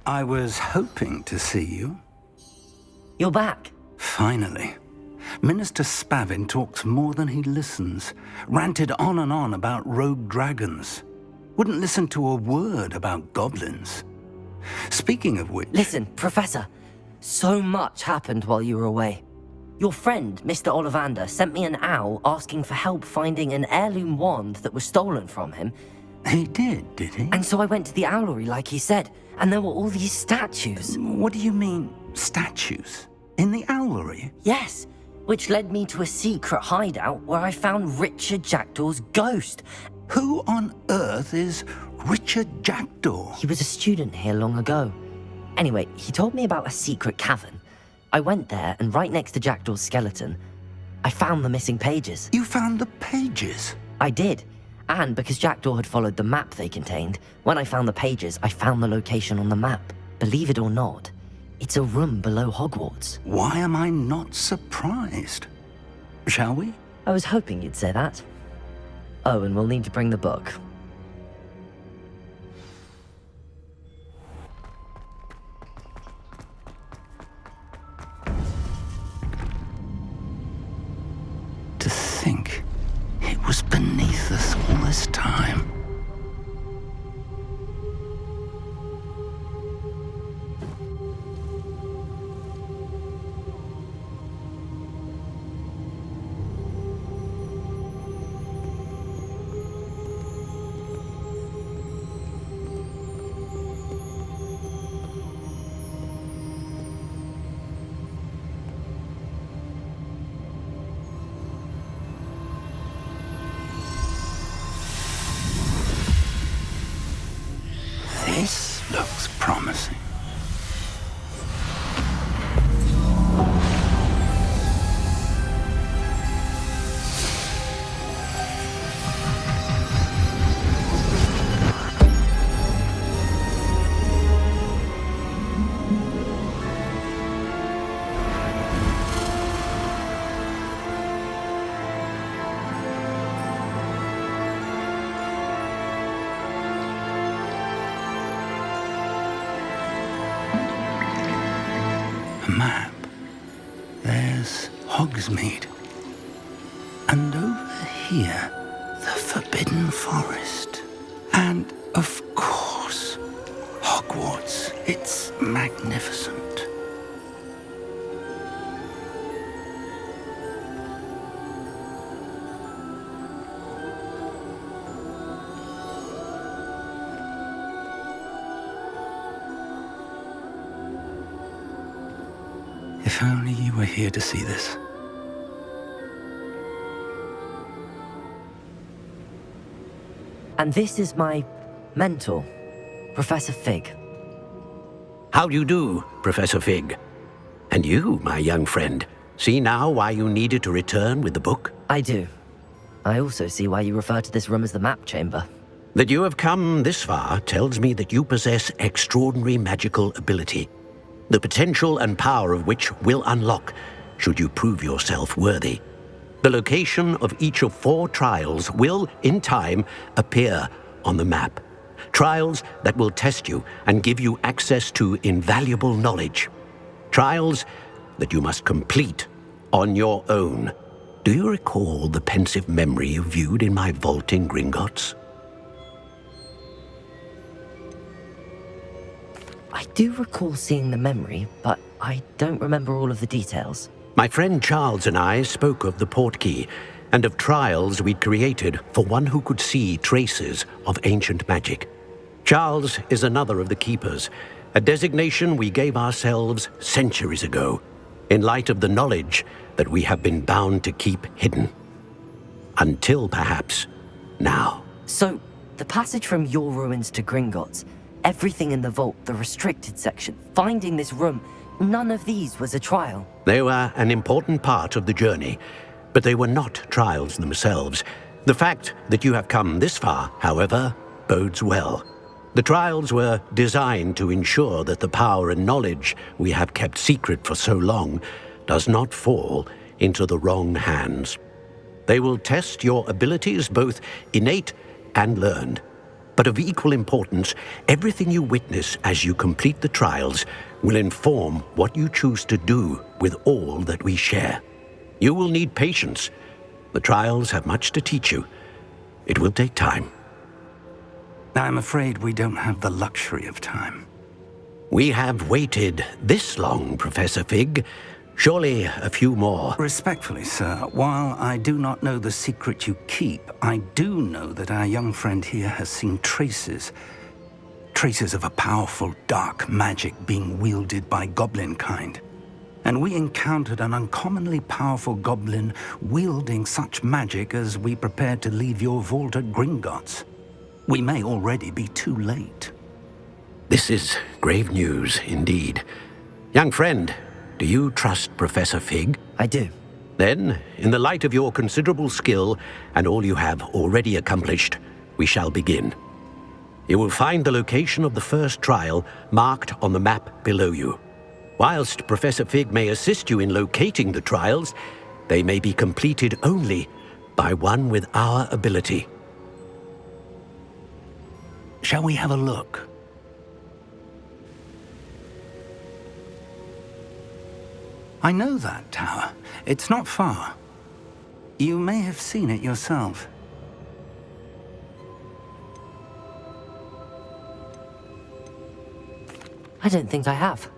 I was hoping to see you. You're back. Finally. Minister Spavin talks more than he listens. Ranted on and on about rogue dragons. Wouldn't listen to a word about goblins. Speaking of which... Listen, Professor. So much happened while you were away. Your friend, Mr. Ollivander, sent me an owl asking for help finding an heirloom wand that was stolen from him. He did he? And so I went to the owlery like he said, and there were all these statues. What do you mean, statues? In the owlery? Yes, which led me to a secret hideout where I found Richard Jackdaw's ghost. Who on earth is Richard Jackdaw? He was a student here long ago. Anyway, he told me about a secret cavern. I went there, and right next to Jackdaw's skeleton, I found the missing pages. You found the pages? I did. And because Jackdaw had followed the map they contained, when I found the pages, I found the location on the map. Believe it or not, it's a room below Hogwarts. Why am I not surprised? Shall we? I was hoping you'd say that. Oh, and we'll need to bring the book. To think it was beneath us all this time. This looks promising. Map. There's Hogsmeade. And over here, the Forbidden Forest. And, of course, Hogwarts. It's magnificent. If only you were here to see this. And this is my mentor, Professor Fig. How do you do, Professor Fig? And you, my young friend, see now why you needed to return with the book? I do. I also see why you refer to this room as the map chamber. That you have come this far tells me that you possess extraordinary magical ability, the potential and power of which will unlock should you prove yourself worthy. The location of each of 4 trials will, in time, appear on the map. Trials that will test you and give you access to invaluable knowledge. Trials that you must complete on your own. Do you recall the pensive memory you viewed in my vault in Gringotts? I do recall seeing the memory, but I don't remember all of the details. My friend Charles and I spoke of the Portkey and of trials we'd created for one who could see traces of ancient magic. Charles is another of the Keepers, a designation we gave ourselves centuries ago, in light of the knowledge that we have been bound to keep hidden. Until perhaps now. So, the passage from your ruins to Gringotts, everything in the vault, the restricted section, finding this room, none of these was a trial. They were an important part of the journey, but they were not trials themselves. The fact that you have come this far, however, bodes well. The trials were designed to ensure that the power and knowledge we have kept secret for so long does not fall into the wrong hands. They will test your abilities, both innate and learned. But of equal importance, everything you witness as you complete the trials will inform what you choose to do with all that we share. You will need patience. The trials have much to teach you. It will take time. I'm afraid we don't have the luxury of time. We have waited this long, Professor Fig. Surely a few more. Respectfully, sir, while I do not know the secret you keep, I do know that our young friend here has seen traces of a powerful dark magic being wielded by goblin kind. And we encountered an uncommonly powerful goblin wielding such magic as we prepared to leave your vault at Gringotts. We may already be too late. This is grave news indeed. Young friend, do you trust Professor Fig? I do. Then, in the light of your considerable skill and all you have already accomplished, we shall begin. You will find the location of the first trial marked on the map below you. Whilst Professor Fig may assist you in locating the trials, they may be completed only by one with our ability. Shall we have a look? I know that tower. It's not far. You may have seen it yourself. I don't think I have.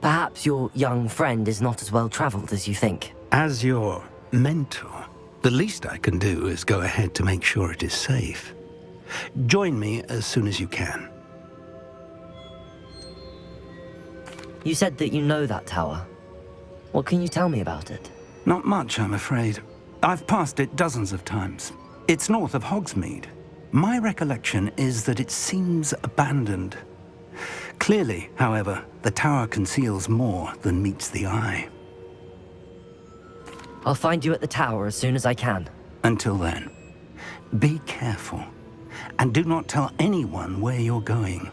Perhaps your young friend is not as well traveled as you think. As your mentor, the least I can do is go ahead to make sure it is safe. Join me as soon as you can. You said that you know that tower. What can you tell me about it? Not much, I'm afraid. I've passed it dozens of times. It's north of Hogsmeade. My recollection is that it seems abandoned. Clearly, however, the tower conceals more than meets the eye. I'll find you at the tower as soon as I can. Until then, be careful, and do not tell anyone where you're going.